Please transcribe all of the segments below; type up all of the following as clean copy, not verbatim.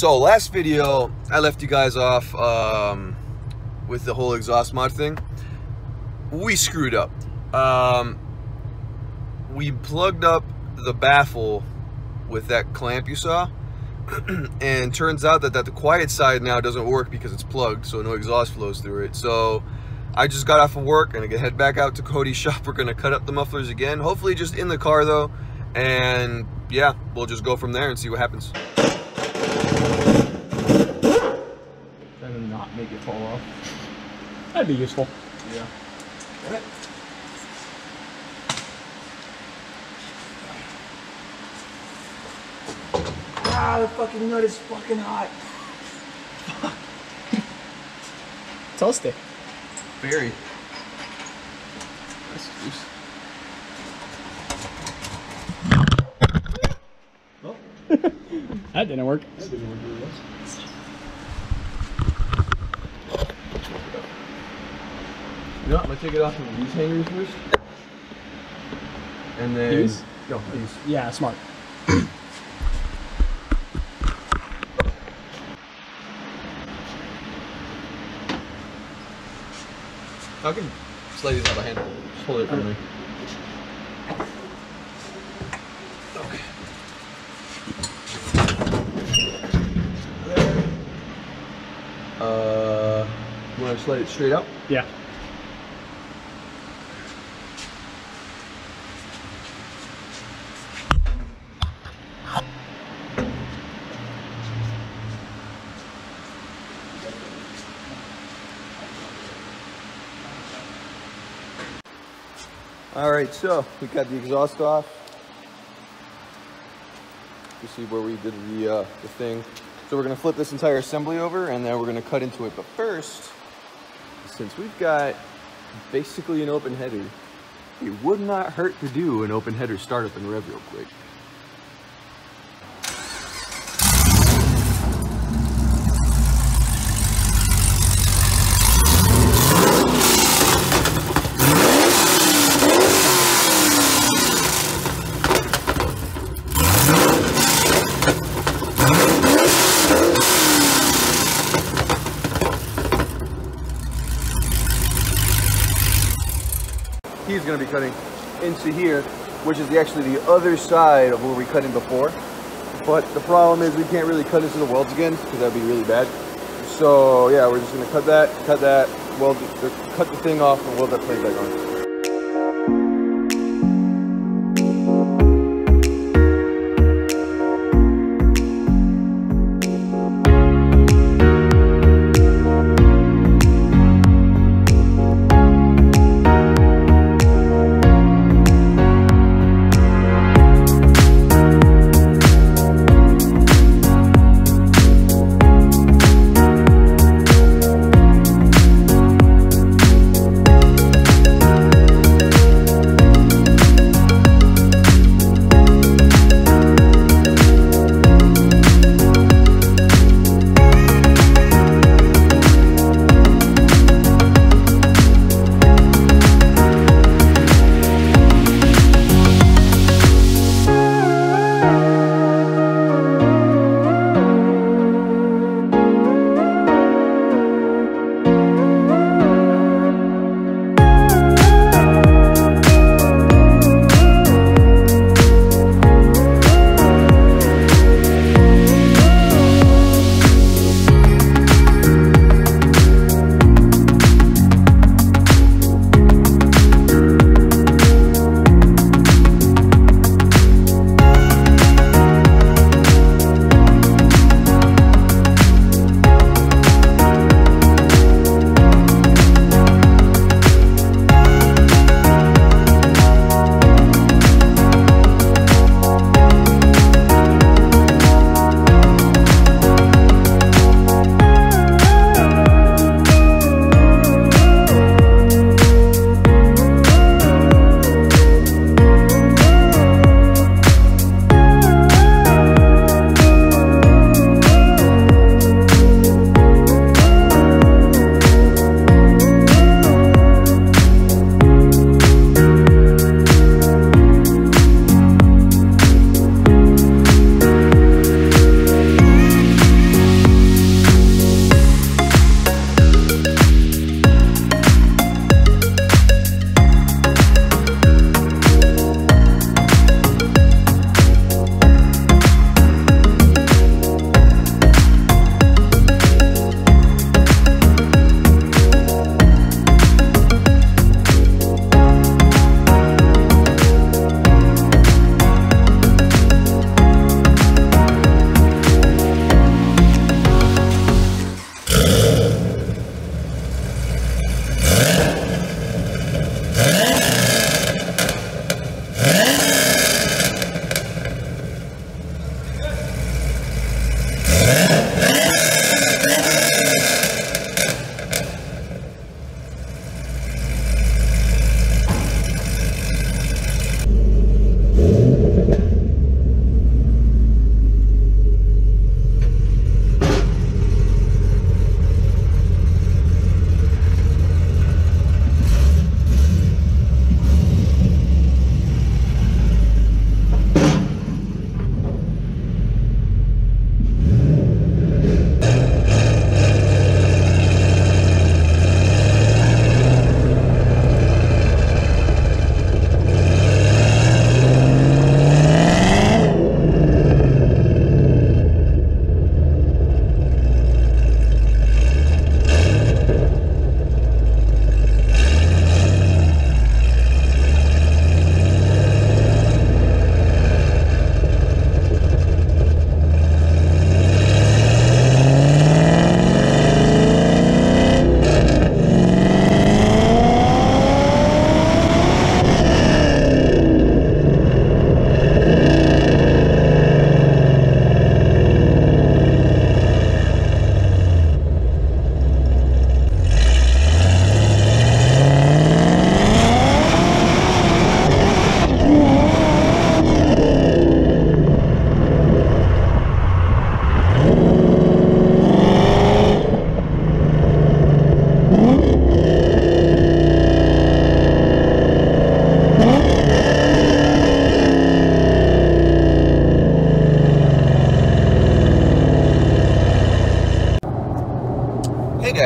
So last video, I left you guys off with the whole exhaust mod thing. We screwed up. We plugged up the baffle with that clamp you saw, and turns out that the quiet side now doesn't work because it's plugged, so no exhaust flows through it. So I just got off of work and I head back out to Cody's shop. We're gonna cut up the mufflers again, hopefully just in the car though, and yeah, we'll just go from there and see what happens. And not make it fall off. That'd be useful. Yeah. Alright. Ah, the fucking nut is fucking hot. Fuck. Toasty. Very. That's juice. Oh. That didn't work. That didn't work really well. You know what, I'm gonna take it off of these hangers first. And then... These? No, these. Yeah, smart. I can slide these out by hand. Just hold it for me. Okay. You want to slide it straight up? Yeah. Alright, so we got the exhaust off. You see where we did the thing. So we're going to flip this entire assembly over and then we're going to cut into it. But first, since we've got basically an open header, it would not hurt to do an open header startup and rev real quick. He's going to be cutting into here, which is actually the other side of where we cut in before. But the problem is we can't really cut into the welds again because that would be really bad. So yeah, we're just going to cut that, weld, cut the thing off and weld that plate back on.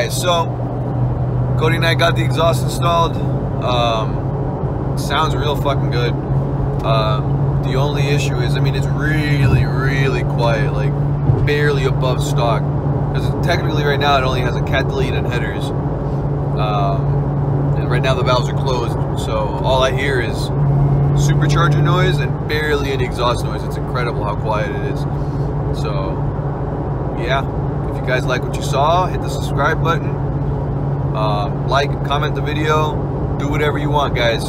guys, so Cody and I got the exhaust installed. Sounds real fucking good. The only issue is, I mean, it's really quiet, like barely above stock. Because technically right now it only has a cat delete and headers. And right now the valves are closed, so all I hear is supercharger noise and barely any exhaust noise. It's incredible how quiet it is. So yeah, if you guys like what you saw, hit the subscribe button, like, comment the video, do whatever you want, guys.